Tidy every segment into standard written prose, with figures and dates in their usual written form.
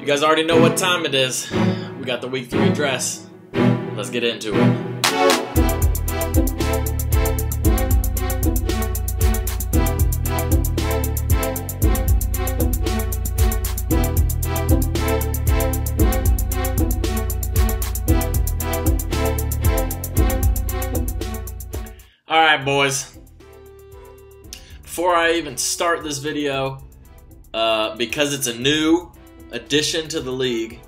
guys already know what time it is. We got the week 3 address. Let's get into it. Alright, boys. Before I even start this video, because it's a new addition to the league,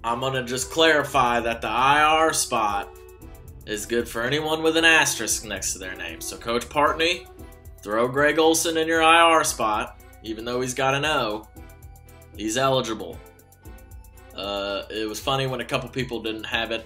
I'm going to just clarify that the IR spot is good for anyone with an asterisk next to their name. So Coach Partney, throw Greg Olson in your IR spot, even though he's got an O. He's eligible. It was funny when a couple people didn't have it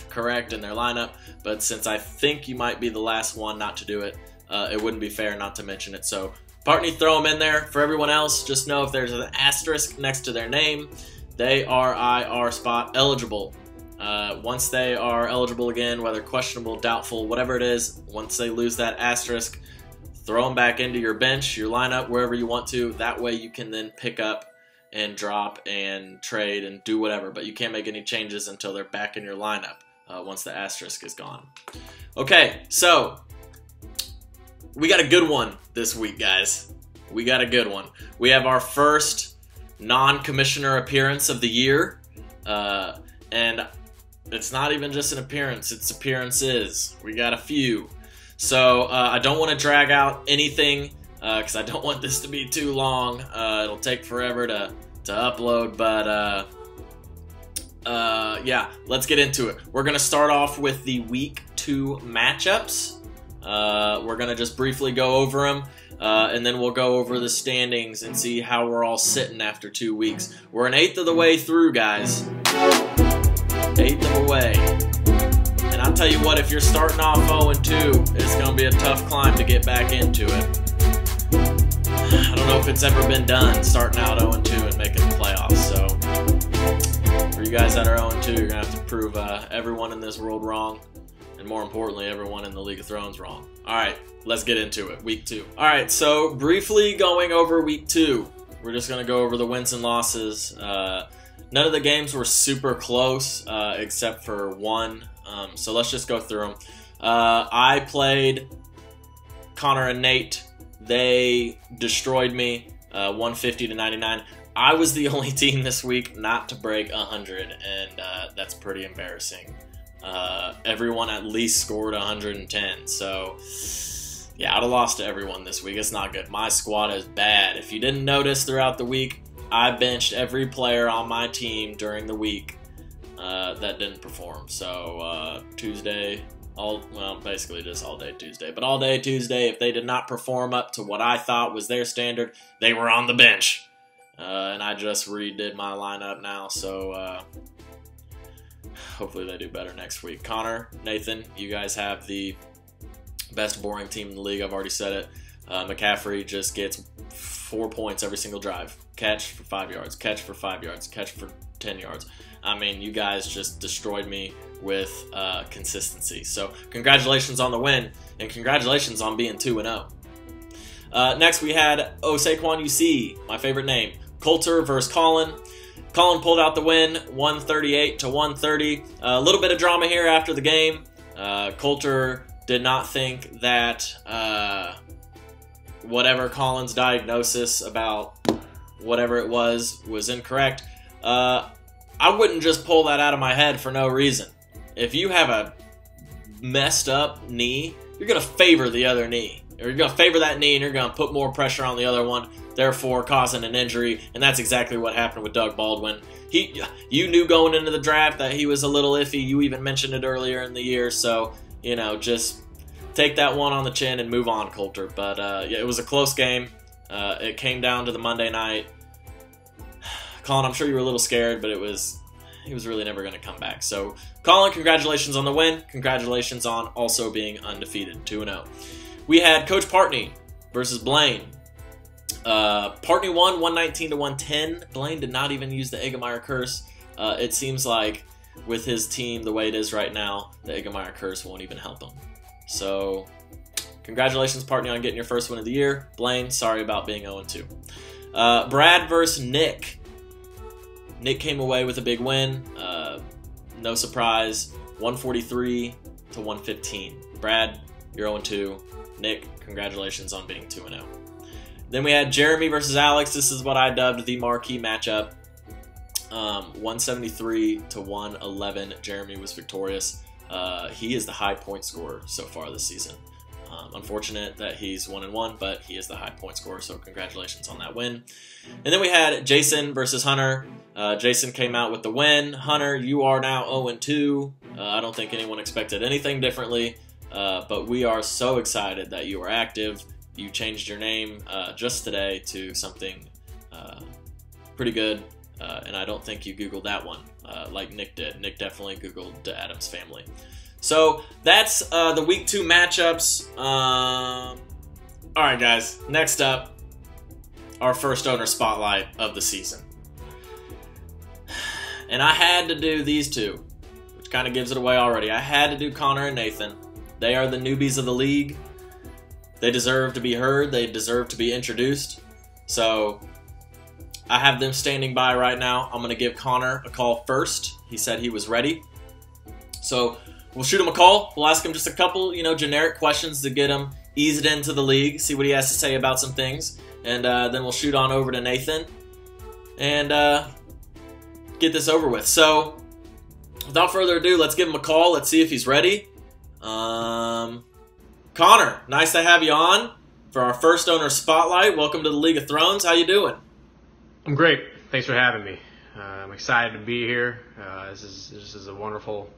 correct in their lineup, but since I think you might be the last one not to do it, it wouldn't be fair not to mention it. So Partney, throw them in there. For everyone else, just know if there's an asterisk next to their name, they are IR spot eligible. Once they are eligible again, whether questionable, doubtful, whatever it is, once they lose that asterisk, throw them back into your bench, your lineup, wherever you want to. That way you can then pick up and drop and trade and do whatever, but you can't make any changes until they're back in your lineup once the asterisk is gone. Okay, so we got a good one this week, guys. We got a good one. We have our first non-commissioner appearance of the year, and it's not even just an appearance, it's appearances. We got a few. So I don't want to drag out anything because I don't want this to be too long. It'll take forever to upload, but yeah, let's get into it. We're going to start off with the Week 2 matchups. We're going to just briefly go over them, and then we'll go over the standings and see how we're all sitting after 2 weeks. We're an 1/8 of the way through, guys. 1/8 of the way. And I'll tell you what, if you're starting off 0-2, it's going to be a tough climb to get back into it. I don't know if it's ever been done, starting out 0-2 and making the playoffs. So for you guys that are 0-2, you're going to have to prove everyone in this world wrong. And more importantly, everyone in the League of Thrones wrong. Alright, let's get into it. Week 2. Alright, so briefly going over Week 2. We're just going to go over the wins and losses. None of the games were super close, except for one. So let's just go through them. I played Connor and Nate. They destroyed me, 150 to 99. I was the only team this week not to break 100, and that's pretty embarrassing. Everyone at least scored 110, so yeah, I'd have lost to everyone this week. It's not good. My squad is bad. If you didn't notice throughout the week, I benched every player on my team during the week that didn't perform. So Tuesday, well, basically just all day Tuesday, but all day Tuesday, if they did not perform up to what I thought was their standard, they were on the bench. And I just redid my lineup now, so hopefully they do better next week. Connor, Nathan, you guys have the best boring team in the league. I've already said it. McCaffrey just gets 4 points every single drive. Catch for 5 yards, catch for 5 yards, catch for 10 yards. I mean, you guys just destroyed me with consistency. So congratulations on the win, and congratulations on being 2-0. Next, we had Saquon UC, my favorite name. Coulter versus Colin. Colin pulled out the win, 138 to 130. A little bit of drama here after the game. Coulter did not think that whatever Colin's diagnosis about whatever it was incorrect. I wouldn't just pull that out of my head for no reason. If you have a messed up knee, you're going to favor the other knee. Or you're going to favor that knee and you're going to put more pressure on the other one, therefore causing an injury, and that's exactly what happened with Doug Baldwin. You knew going into the draft that he was a little iffy. You even mentioned it earlier in the year, so, you know, just take that one on the chin and move on, Coulter. But, yeah, it was a close game. It came down to the Monday night. Colin, I'm sure you were a little scared, but he was really never going to come back. So, Colin, congratulations on the win. Congratulations on also being undefeated, 2-0. We had Coach Partney versus Blaine. Partney won 119 to 110. Blaine did not even use the Eggemeyer curse. It seems like with his team the way it is right now, the Eggemeyer curse won't even help him. So, congratulations, Partney, on getting your first win of the year. Blaine, sorry about being 0-2. Brad versus Nick. Nick came away with a big win. No surprise, 143 to 115. Brad, you're 0-2. Nick, congratulations on being 2-0. Then we had Jeremy versus Alex. This is what I dubbed the marquee matchup. 173 to 111. Jeremy was victorious. He is the high point scorer so far this season. Unfortunate that he's 1-1, but he is the high point scorer, so congratulations on that win. And then we had Jason versus Hunter. Jason came out with the win. Hunter, you are now 0-2. I don't think anyone expected anything differently, but we are so excited that you are active. You changed your name just today to something pretty good, and I don't think you Googled that one like Nick did. Nick definitely Googled the Addams Family. So that's the week 2 matchups. All right, guys. Next up, our first owner spotlight of the season. And I had to do these two, which kind of gives it away already. I had to do Connor and Nathan. They are the newbies of the league. They deserve to be heard. They deserve to be introduced. So I have them standing by right now. I'm going to give Connor a call first. He said he was ready. So we'll shoot him a call. We'll ask him just a couple, generic questions to get him eased into the league, see what he has to say about some things. And then we'll shoot on over to Nathan and get this over with. So without further ado, let's give him a call. Let's see if he's ready. Connor, nice to have you on for our first owner spotlight. Welcome to the League of Thrones. How you doing? I'm great. Thanks for having me. I'm excited to be here. This is a wonderful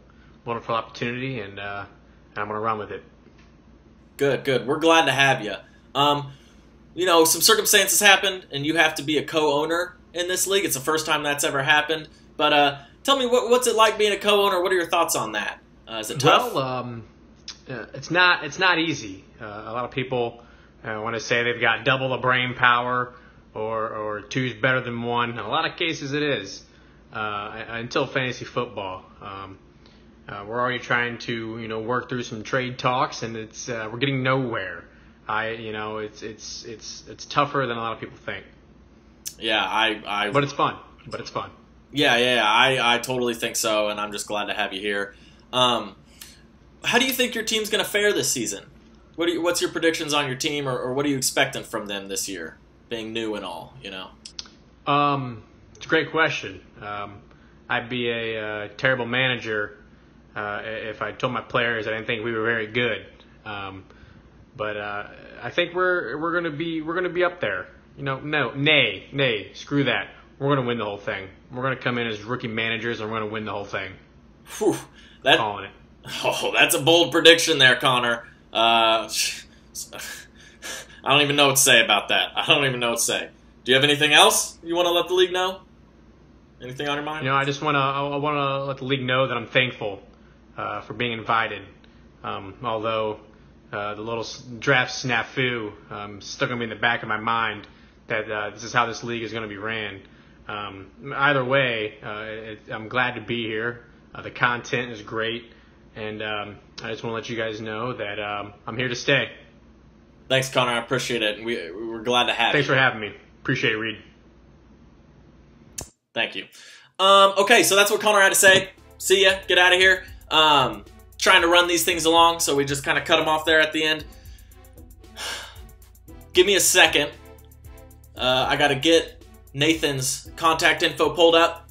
opportunity, and I'm going to run with it. Good. We're glad to have you. Some circumstances happened, and you have to be a co-owner in this league. It's the first time that's ever happened. But tell me, what's it like being a co-owner? What are your thoughts on that? Is it tough? Well, it's not easy. A lot of people want to say they've got double the brain power, or two's better than one. In a lot of cases, it is. Until fantasy football. We're already trying to work through some trade talks, and we're getting nowhere. It's tougher than a lot of people think. Yeah, But it's fun. Yeah, I totally think so, and I'm just glad to have you here. How do you think your team's going to fare this season? What's your predictions on your team, or what are you expecting from them this year, being new and all? It's a great question. I'd be a terrible manager if I told my players I didn't think we were very good. But I think we're gonna be up there. Nay, screw that. We're gonna win the whole thing. We're gonna come in as rookie managers, and we're gonna win the whole thing. Whew, Calling it. Oh, that's a bold prediction there, Connor. I don't even know what to say about that. Do you have anything else you want to let the league know? Anything on your mind? I want to let the league know that I'm thankful for being invited. Although the little draft snafu still going to be in the back of my mind that this is how this league is going to be ran. Either way, I'm glad to be here. The content is great, and I just want to let you guys know that I'm here to stay. Thanks, Connor. I appreciate it. We're glad to have you. Thanks for having me. Appreciate it, Reed. Thank you. Okay, so that's what Connor had to say. See ya. Get out of here. Trying to run these things along, so we just kind of cut them off there at the end. Give me a second. I got to get Nathan's contact info pulled up.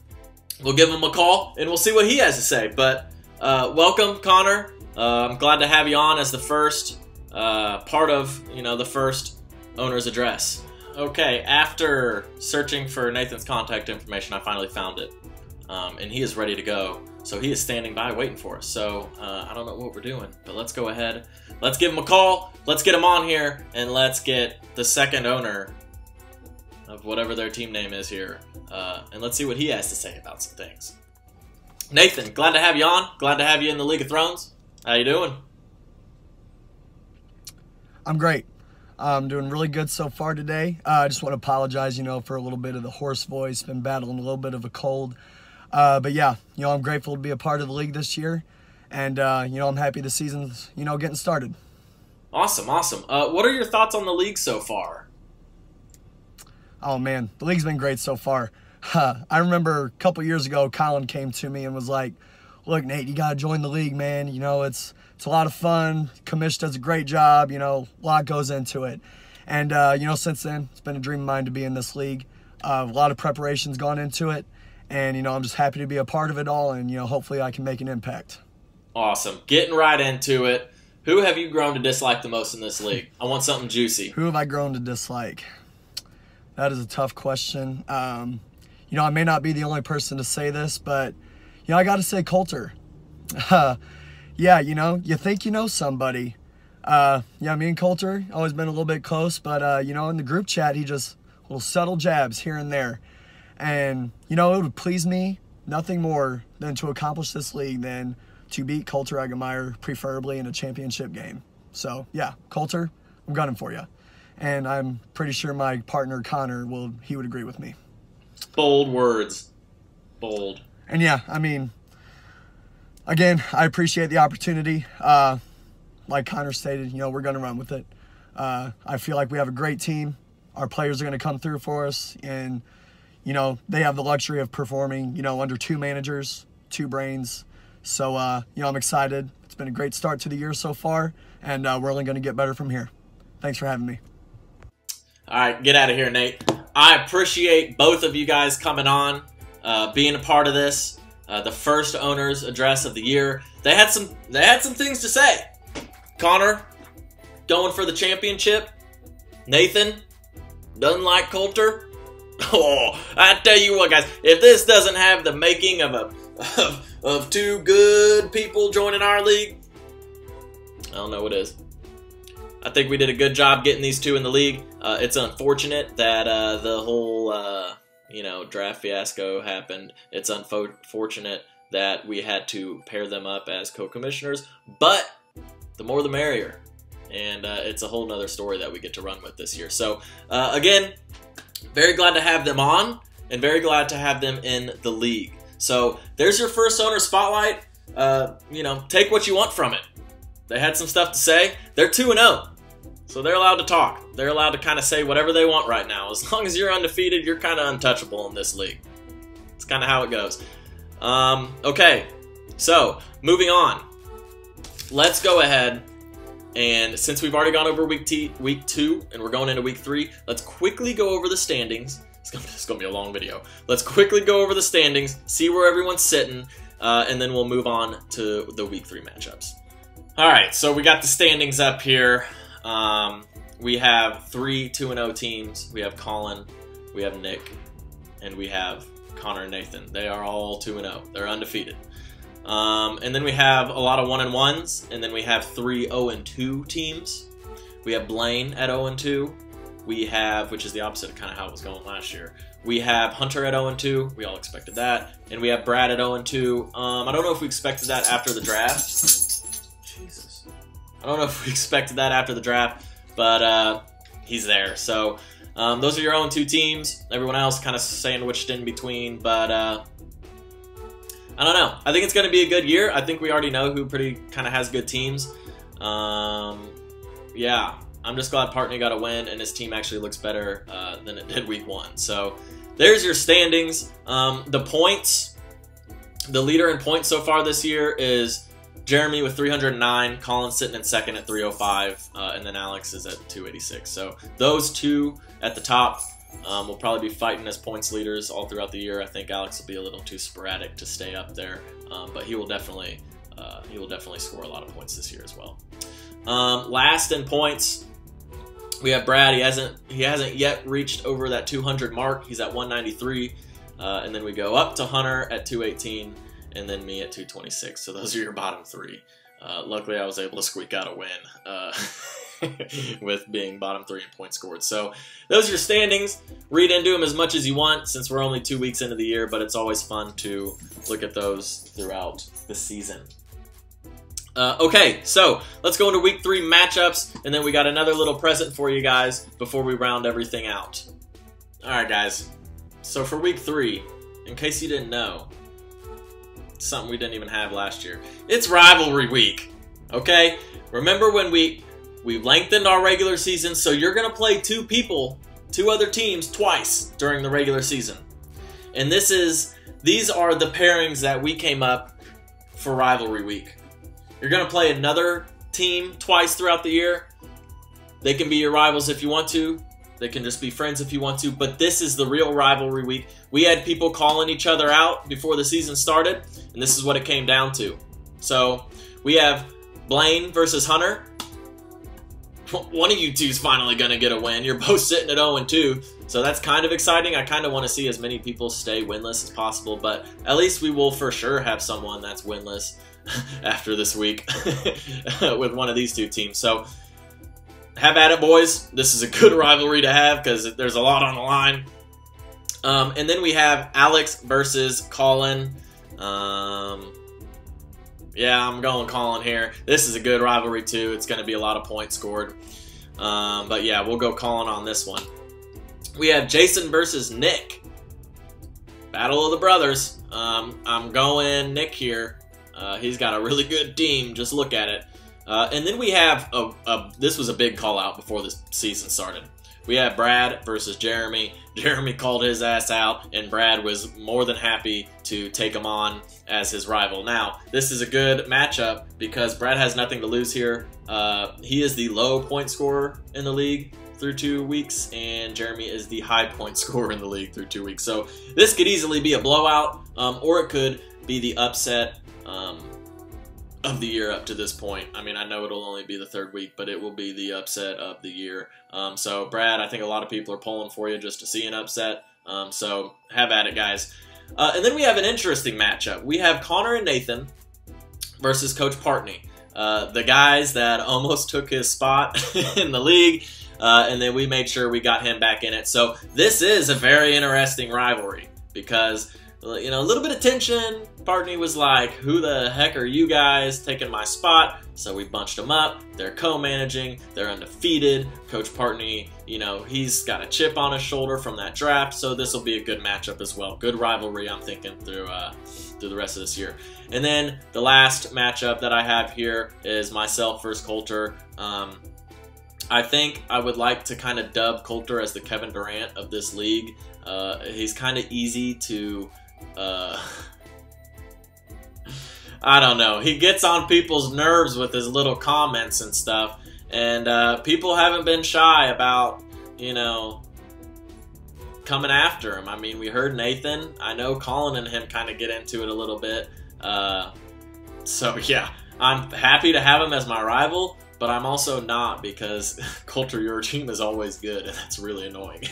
We'll give him a call, and we'll see what he has to say. But welcome, Connor. I'm glad to have you on as the first part of the first owner's address. Okay, after searching for Nathan's contact information, I finally found it, and he is ready to go. So he is standing by waiting for us. So I don't know what we're doing, but let's go ahead. Let's give him a call. Let's get him on here, and let's get the second owner of whatever their team name is here, and let's see what he has to say about some things. Nathan, glad to have you on. Glad to have you in the League of Thrones. How you doing? I'm great. I'm doing really good so far today. I just want to apologize, for a little bit of the hoarse voice. Been battling a little bit of a cold. But yeah, I'm grateful to be a part of the league this year. And, I'm happy the season's, getting started. Awesome. What are your thoughts on the league so far? Oh, man, the league's been great so far. I remember a couple years ago, Colin came to me and was like, look, Nate, you got to join the league, man. You know, it's a lot of fun. Commish does a great job. You know, a lot goes into it. And, you know, since then, it's been a dream of mine to be in this league. A lot of preparation's gone into it. And, you know, I'm just happy to be a part of it all. And, you know, hopefully I can make an impact. Awesome. Getting right into it. Who have you grown to dislike the most in this league? I want something juicy. Who have I grown to dislike? That is a tough question. You know, I may not be the only person to say this, but, you know, I got to say Coulter. Yeah, you know, you think you know somebody. Yeah, me and Coulter always been a little bit close, but, you know, in the group chat, he just little subtle jabs here and there. And, you know, it would please me nothing more than to accomplish this league than to beat Coulter Eggemeyer, preferably in a championship game. So, yeah, Coulter, I'm gunning for you. And I'm pretty sure my partner, Connor, he would agree with me. Bold words. Bold. And, yeah, I mean, again, I appreciate the opportunity. Like Connor stated, you know, we're going to run with it. I feel like we have a great team. Our players are going to come through for us. And, you know, they have the luxury of performing, you know, under 2 managers, 2 brains. So, you know, I'm excited. It's been a great start to the year so far, and we're only going to get better from here. Thanks for having me. All right, get out of here, Nate. I appreciate both of you guys coming on, being a part of this. The first owner's address of the year. They had some things to say. Connor, going for the championship. Nathan, doesn't like Coulter. Oh, I tell you what, guys, if this doesn't have the making of 2 good people joining our league, I don't know what is. I think we did a good job getting these 2 in the league. It's unfortunate that the whole you know, draft fiasco happened. It's unfortunate that we had to pair them up as co-commissioners, but the more the merrier. And it's a whole nother story that we get to run with this year. So again, very glad to have them on and very glad to have them in the league. So there's your first owner spotlight. You know, take what you want from it. They had some stuff to say. They're 2-0, so they're allowed to talk. They're allowed to kind of say whatever they want right now. As long as you're undefeated, you're kind of untouchable in this league. It's kind of how it goes. Okay, so moving on. Let's go ahead, and since we've already gone over week 2 and we're going into week 3, let's quickly go over the standings. It's going to be a long video. Let's quickly go over the standings, see where everyone's sitting, and then we'll move on to the week 3 matchups. All right, so we got the standings up here. We have 3 2-0 teams. We have Colin, we have Nick, and we have Connor and Nathan. They are all 2-0. They're undefeated. And then we have a lot of 1-1s, and then we have 3 0-2 teams. We have Blaine at 0-2. We have, which is the opposite of kind of how it was going last year. We have Hunter at 0-2. We all expected that. And we have Brad at 0-2. I don't know if we expected that after the draft. Jesus. I don't know if we expected that after the draft, but he's there. So those are your 0-2 teams. Everyone else kind of sandwiched in between, but I don't know. I think it's going to be a good year. I think we already know who pretty kind of has good teams. Yeah. I'm just glad Partney got a win, and his team actually looks better than it did week 1. So there's your standings. The points, the leader in points so far this year is Jeremy with 309, Colin sitting in second at 305, and then Alex is at 286. So those 2 at the top will probably be fighting as points leaders all throughout the year. I think Alex will be a little too sporadic to stay up there, but he will definitely score a lot of points this year as well. Last in points, we have Brad. He hasn't yet reached over that 200 mark. He's at 193, and then we go up to Hunter at 218, and then me at 226. So those are your bottom 3. Luckily, I was able to squeak out a win with being bottom 3 in points scored. So those are your standings. Read into them as much as you want, since we're only 2 weeks into the year, but it's always fun to look at those throughout the season. Okay, so let's go into week 3 matchups, and then we got another little present for you guys before we round everything out. Alright guys, so for week 3, in case you didn't know, something we didn't even have last year, it's rivalry week, okay? Remember when we lengthened our regular season, so you're going to play 2 other teams twice during the regular season. And these are the pairings that we came up for rivalry week. You're going to play another team twice throughout the year. They can be your rivals if you want to. They can just be friends if you want to. But this is the real rivalry week. We had people calling each other out before the season started, and this is what it came down to. So we have Blaine versus Hunter. One of you two is finally going to get a win. You're both sitting at 0-2, so that's kind of exciting. I kind of want to see as many people stay winless as possible, but at least we will for sure have someone that's winless after this week with one of these two teams. So have at it, boys. This is a good rivalry to have because there's a lot on the line. And then we have Alex versus Colin. Yeah, I'm going Colin here. This is a good rivalry too. It's going to be a lot of points scored. But yeah, we'll go Colin on this one. We have Jason versus Nick. Battle of the brothers. I'm going Nick here. He's got a really good team. Just look at it. And then we have, this was a big call out before this season started. We have Brad versus Jeremy. Jeremy called his ass out, and Brad was more than happy to take him on as his rival. Now, this is a good matchup because Brad has nothing to lose here. He is the low point scorer in the league through 2 weeks, and Jeremy is the high point scorer in the league through 2 weeks. So this could easily be a blowout, or it could be the upset of the year up to this point. I mean, I know it'll only be the 3rd week, but it will be the upset of the year. So, Brad, I think a lot of people are pulling for you just to see an upset. So, have at it, guys. And then we have an interesting matchup. We have Connor and Nathan versus Coach Partney. The guys that almost took his spot in the league, and then we made sure we got him back in it. So, this is a very interesting rivalry because, you know, a little bit of tension. Partney was like, who the heck are you guys taking my spot? So we bunched them up. They're co-managing. They're undefeated. Coach Partney, you know, he's got a chip on his shoulder from that draft. So this will be a good matchup as well. Good rivalry, I'm thinking, through the rest of this year. And then the last matchup that I have here is myself versus Coulter. I think I would like to kind of dub Coulter as the Kevin Durant of this league. He's kind of easy to... I don't know. He gets on people's nerves with his little comments and stuff. And people haven't been shy about, you know, coming after him. I mean, we heard Nathan. I know Colin and him kind of get into it a little bit. So, yeah, I'm happy to have him as my rival. But I'm also not because Coulter, your team is always good, and that's really annoying.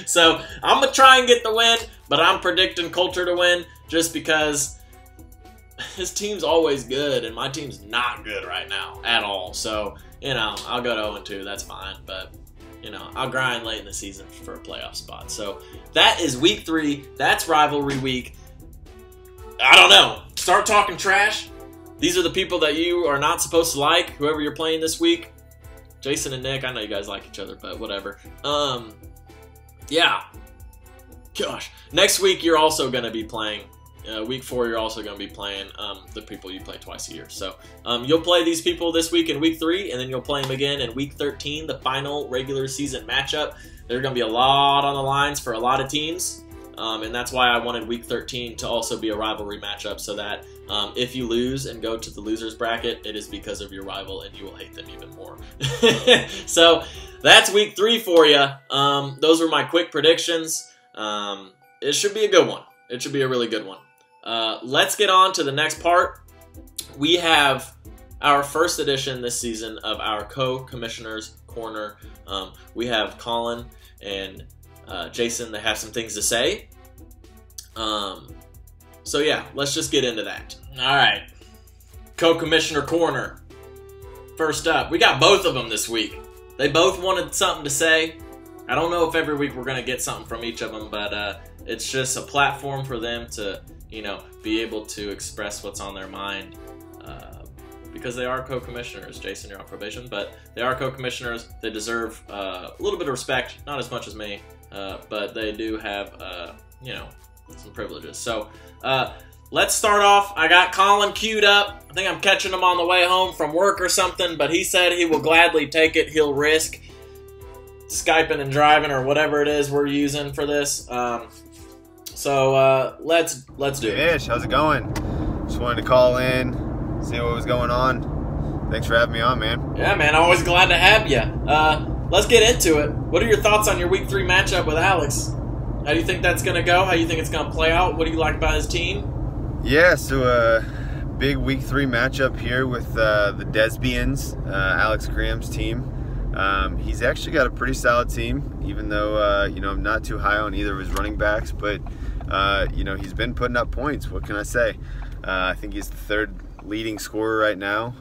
So I'm going to try and get the win, but I'm predicting Coulter to win just because his team's always good, and my team's not good right now at all. So, you know, I'll go to 0-2. That's fine. But, you know, I'll grind late in the season for a playoff spot. So that is week 3. That's rivalry week. I don't know. Start talking trash. These are the people that you are not supposed to like, whoever you're playing this week. Jason and Nick, I know you guys like each other, but whatever. Yeah. Gosh. Next week, you're also going to be playing. Week 4, you're also going to be playing the people you play twice a year. So you'll play these people this week in week 3, and then you'll play them again in week 13, the final regular season matchup. There's going to be a lot on the lines for a lot of teams. And that's why I wanted week 13 to also be a rivalry matchup so that if you lose and go to the loser's bracket, it is because of your rival and you will hate them even more. So that's week 3 for you. Those were my quick predictions. It should be a good one. It should be a really good one. Let's get on to the next part. We have our first edition this season of our co-commissioners corner. We have Colin and Jason that have some things to say. So yeah, let's just get into that. All right, co-commissioner corner. First up, we got both of them this week. They both wanted something to say. I don't know if every week we're going to get something from each of them, but it's just a platform for them to, you know, be able to express what's on their mind. Because they are co-commissioners. Jason, you're on probation, but they are co-commissioners. They deserve a little bit of respect, not as much as me, but they do have, you know, some privileges. So let's start off. I got Colin queued up. I think I'm catching him on the way home from work or something, but he said he will gladly take it. He'll risk Skyping and driving or whatever it is we're using for this. So let's do it. Ish, how's it going? Just wanted to call in, see what was going on. Thanks for having me on, man. Yeah, man, always glad to have you. Let's get into it. What are your thoughts on your Week 3 matchup with Alex? How do you think that's going to go? How do you think it's going to play out? What do you like about his team? Yeah, so big Week 3 matchup here with the Desbians, Alex Graham's team. He's actually got a pretty solid team, even though I'm not too high on either of his running backs. But he's been putting up points. What can I say? I think he's the third leading scorer right now.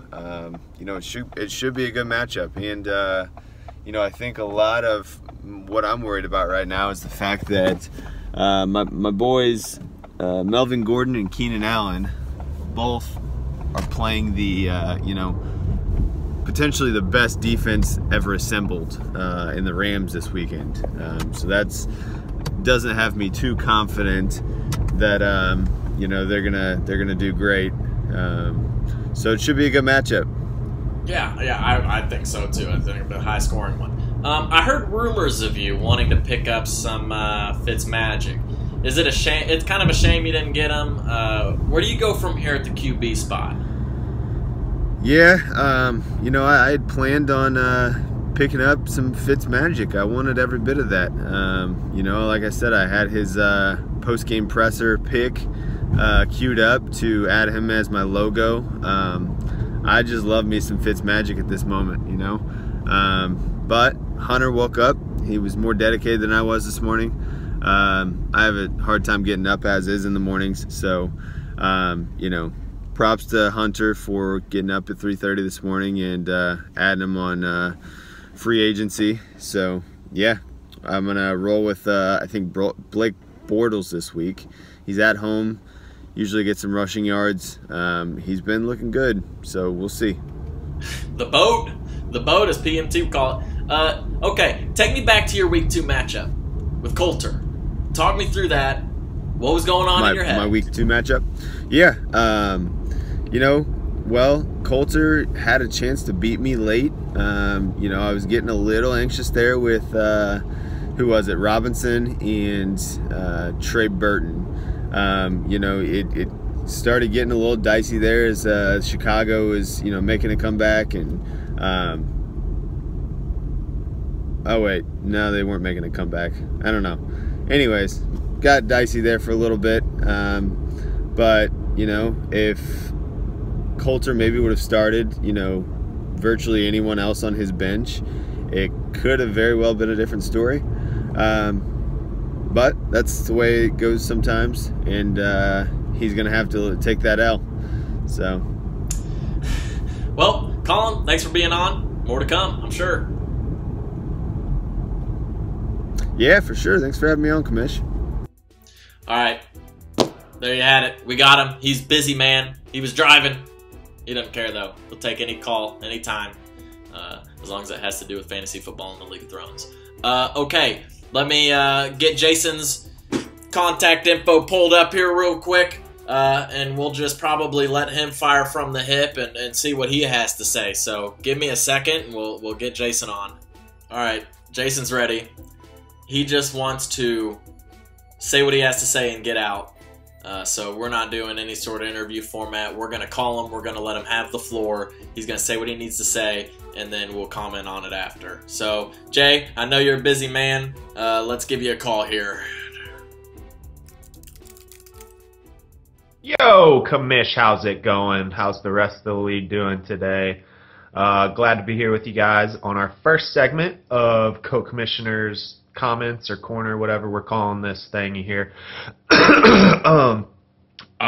It should be a good matchup, and I think a lot of what I'm worried about right now is the fact that my boys Melvin Gordon and Keenan Allen both are playing the potentially the best defense ever assembled in the Rams this weekend. So that's doesn't have me too confident that they're gonna do great. So it should be a good matchup. Yeah, I think so too. I think it'll be a high scoring one. I heard rumors of you wanting to pick up some Fitzmagic. Is it a shame? It's kind of a shame you didn't get him. Where do you go from here at the QB spot? Yeah, I had planned on picking up some Fitzmagic. I wanted every bit of that. Like I said, I had his post-game presser pick queued up to add him as my logo. I just love me some Fitzmagic at this moment, But Hunter woke up. He was more dedicated than I was this morning. I have a hard time getting up as is in the mornings, so props to Hunter for getting up at 3:30 this morning and adding him on free agency. So yeah, I'm gonna roll with I think Blake Bortles this week. He's at home, usually gets some rushing yards. He's been looking good, so we'll see. The boat as PMT would call it. Okay, take me back to your Week 2 matchup with Coulter. Talk me through that. What was going on in your head? My Week 2 matchup? Yeah, Coulter had a chance to beat me late. I was getting a little anxious there with, who was it? Robinson and Trey Burton. It started getting a little dicey there as Chicago was, making a comeback. And oh wait, no, they weren't making a comeback. I don't know. Anyways, got dicey there for a little bit. But if Coulter maybe would have started, virtually anyone else on his bench, it could have very well been a different story. But that's the way it goes sometimes, and he's going to have to take that L. So, well, Colin, thanks for being on. More to come, I'm sure. Yeah, for sure. Thanks for having me on, Commish. All right. There you had it. We got him. He's busy, man. He was driving. He doesn't care, though. He'll take any call, anytime, as long as it has to do with fantasy football and the League of Thrones. Okay, let me get Jason's contact info pulled up here real quick, and we'll just probably let him fire from the hip and see what he has to say. So give me a second, and we'll get Jason on. All right, Jason's ready. He just wants to say what he has to say and get out. So we're not doing any sort of interview format. We're going to call him. We're going to let him have the floor. He's going to say what he needs to say, and then we'll comment on it after. So, Jay, I know you're a busy man. Let's give you a call here. Yo, Commish, how's it going? How's the rest of the league doing today? Glad to be here with you guys on our first segment of Co-Commissioner's Comments or Corner, whatever we're calling this thing here. I'm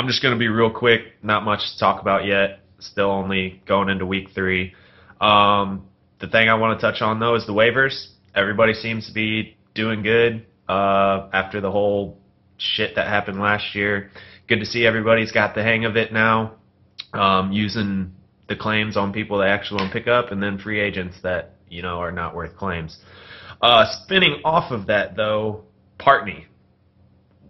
just going to be real quick. Not much to talk about yet. Still only going into Week 3. The thing I want to touch on, though, is the waivers. Everybody seems to be doing good after the whole shit that happened last year. Good to see everybody's got the hang of it now, using the claims on people they actually want to pick up and then free agents that, are not worth claims. Spinning off of that, though, Partney,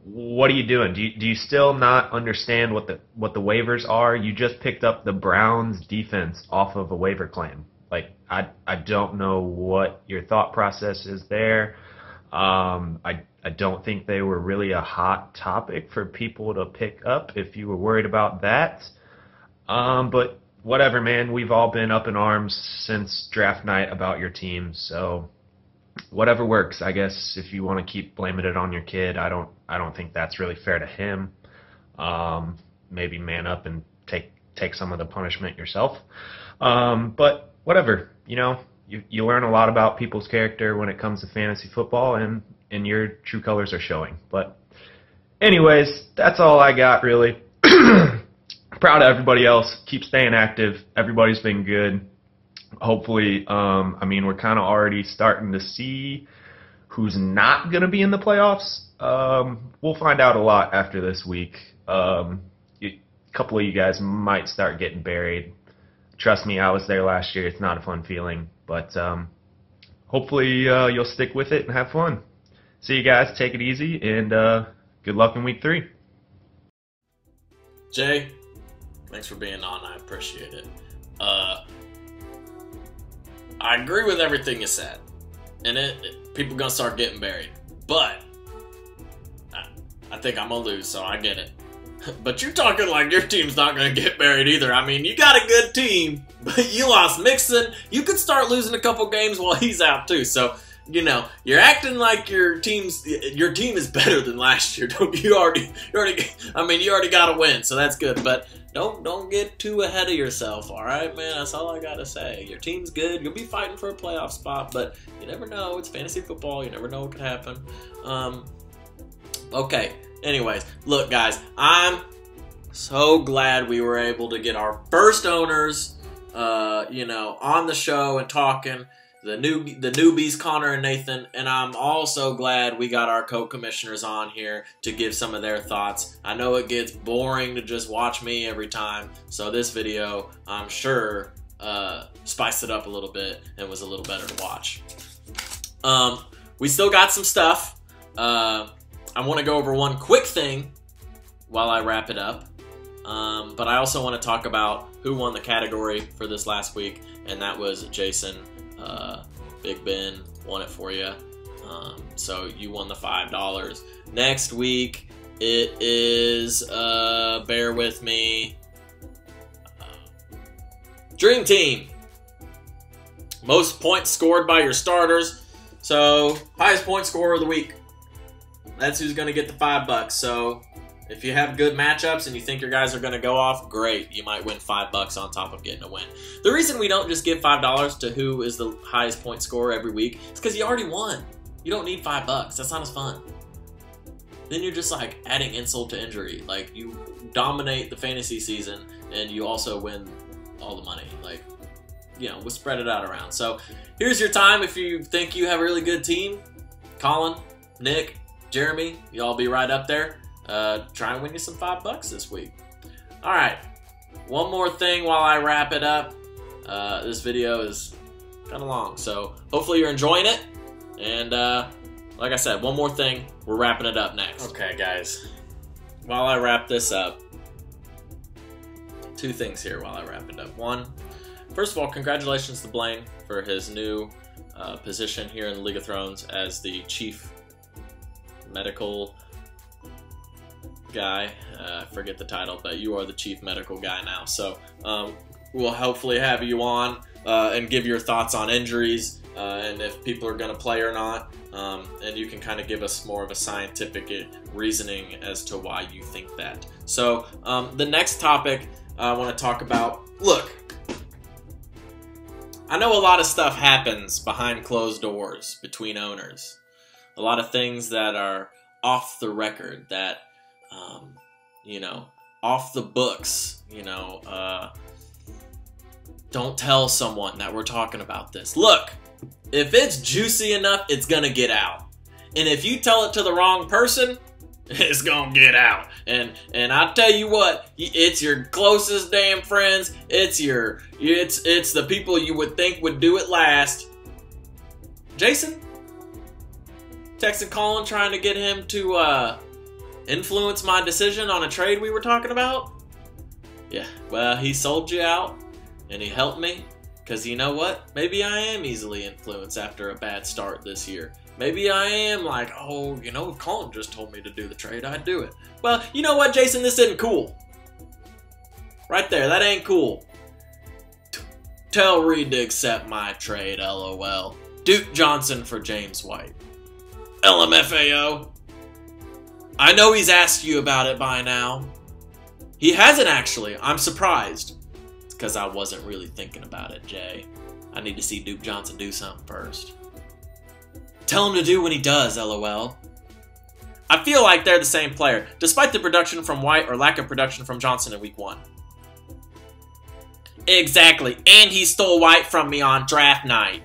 what are you doing? Do you still not understand what the waivers are? You just picked up the Browns defense off of a waiver claim. Like, I don't know what your thought process is there. I I don't think they were really a hot topic for people to pick up if you were worried about that. But whatever, man. We've all been up in arms since draft night about your team, so whatever works. I guess if you want to keep blaming it on your kid, I don't think that's really fair to him. Maybe man up and take some of the punishment yourself. But whatever, you learn a lot about people's character when it comes to fantasy football, and your true colors are showing. But anyways, that's all I got, really. Proud of everybody else. Keep staying active. Everybody's been good. Hopefully, we're kind of already starting to see who's not going to be in the playoffs. We'll find out a lot after this week. A couple of you guys might start getting buried. Trust me, I was there last year. It's not a fun feeling, but hopefully you'll stick with it and have fun. See you guys. Take it easy, and good luck in week 3. Jay, thanks for being on. I appreciate it. I agree with everything you said, and people gonna start getting buried. But I think I'm gonna lose, so I get it. But you're talking like your team's not gonna get buried either. I mean, you got a good team, but you lost Mixon. You could start losing a couple games while he's out too. So you're acting like your team is better than last year. You already got a win, so that's good. But don't get too ahead of yourself, all right, man? That's all I gotta say. Your team's good. You'll be fighting for a playoff spot, but you never know. It's fantasy football. You never know what could happen. Okay. Anyways, look, guys, I'm so glad we were able to get our first owners, on the show and talking. The newbies, Connor and Nathan, and I'm also glad we got our co-commissioners on here to give some of their thoughts. I know it gets boring to just watch me every time, so this video, I'm sure, spiced it up a little bit and was a little better to watch. We still got some stuff. I want to go over one quick thing while I wrap it up, but I also want to talk about who won the category for this last week, and that was Jason. Big Ben won it for you. So you won the $5. Next week it is, bear with me, Dream Team. Most points scored by your starters. So highest point scorer of the week. That's who's going to get the $5. So if you have good matchups and you think your guys are going to go off, great. You might win $5 on top of getting a win. The reason we don't just give $5 to who is the highest point scorer every week is because you already won. You don't need $5. That's not as fun. Then you're just like adding insult to injury. Like, you dominate the fantasy season and you also win all the money. Like, we'll spread it out around. So here's your time. If you think you have a really good team, Colin, Nick, Jeremy, y'all be right up there. Try and win you some $5 this week. Alright, one more thing while I wrap it up. This video is kind of long, so hopefully you're enjoying it. And like I said, one more thing, we're wrapping it up next. Okay, guys, while I wrap this up, 2 things here while I wrap it up. One, first of all, congratulations to Blaine for his new position here in the League of Thrones as the chief medical guy. I forget the title, but you are the chief medical guy now. So we'll hopefully have you on and give your thoughts on injuries and if people are going to play or not. And you can kind of give us more of a scientific reasoning as to why you think that. So the next topic I want to talk about, look, I know a lot of stuff happens behind closed doors between owners. A lot of things that are off the record, that off the books, don't tell someone that we're talking about this. Look, if it's juicy enough, it's gonna get out. And if you tell it to the wrong person, it's gonna get out. And I tell you what, it's your closest damn friends. It's the people you would think would do it last. Jason texted Colin trying to get him to influence my decision on a trade we were talking about. Yeah, well, he sold you out and he helped me, because you know what? Maybe I am easily influenced after a bad start this year. Maybe I am like, oh, you know, if Colin just told me to do the trade, I'd do it. Well, you know what, Jason? This isn't cool. Right there, that ain't cool. Tell Reed to accept my trade, LOL. Duke Johnson for James White. LMFAO. I know he's asked you about it by now. He hasn't actually. I'm surprised. It's because I wasn't really thinking about it, Jay. I need to see Duke Johnson do something first. Tell him to do what he does, LOL. I feel like they're the same player, despite the production from White or lack of production from Johnson in Week 1. Exactly, and he stole White from me on draft night.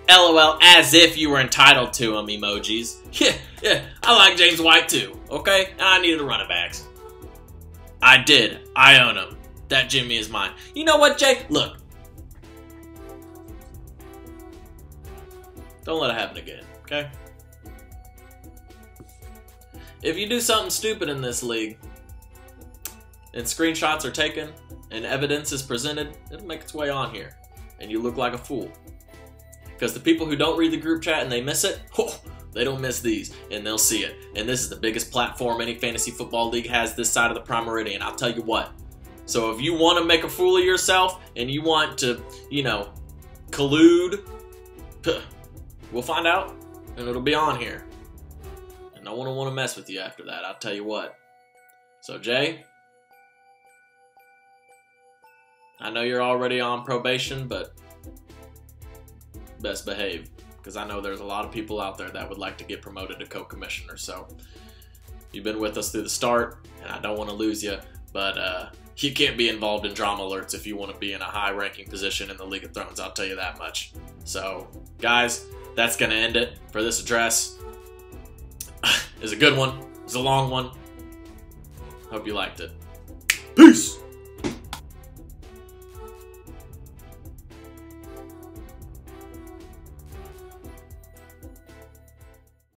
LOL, as if you were entitled to him, emojis. Yeah, I like James White too, okay? I needed a running backs. I did. I own him. That Jimmy is mine. You know what, Jay? Look. Don't let it happen again, okay? If you do something stupid in this league, and screenshots are taken, and evidence is presented, it'll make its way on here. And you look like a fool. Because the people who don't read the group chat and they miss it, they don't miss these, and they'll see it. And this is the biggest platform any fantasy football league has this side of the Prime Meridian, I'll tell you what. So if you want to make a fool of yourself, and you want to, you know, collude, we'll find out, and it'll be on here. And no one will want to mess with you after that, I'll tell you what. So Jay, I know you're already on probation, but best behave, because I know there's a lot of people out there that would like to get promoted to co-commissioner. So you've been with us through the start, and I don't want to lose you, but you can't be involved in drama alerts if you want to be in a high-ranking position in the League of Thrones, I'll tell you that much. So guys, that's going to end it for this address. It's a good one. It's a long one. Hope you liked it. Peace!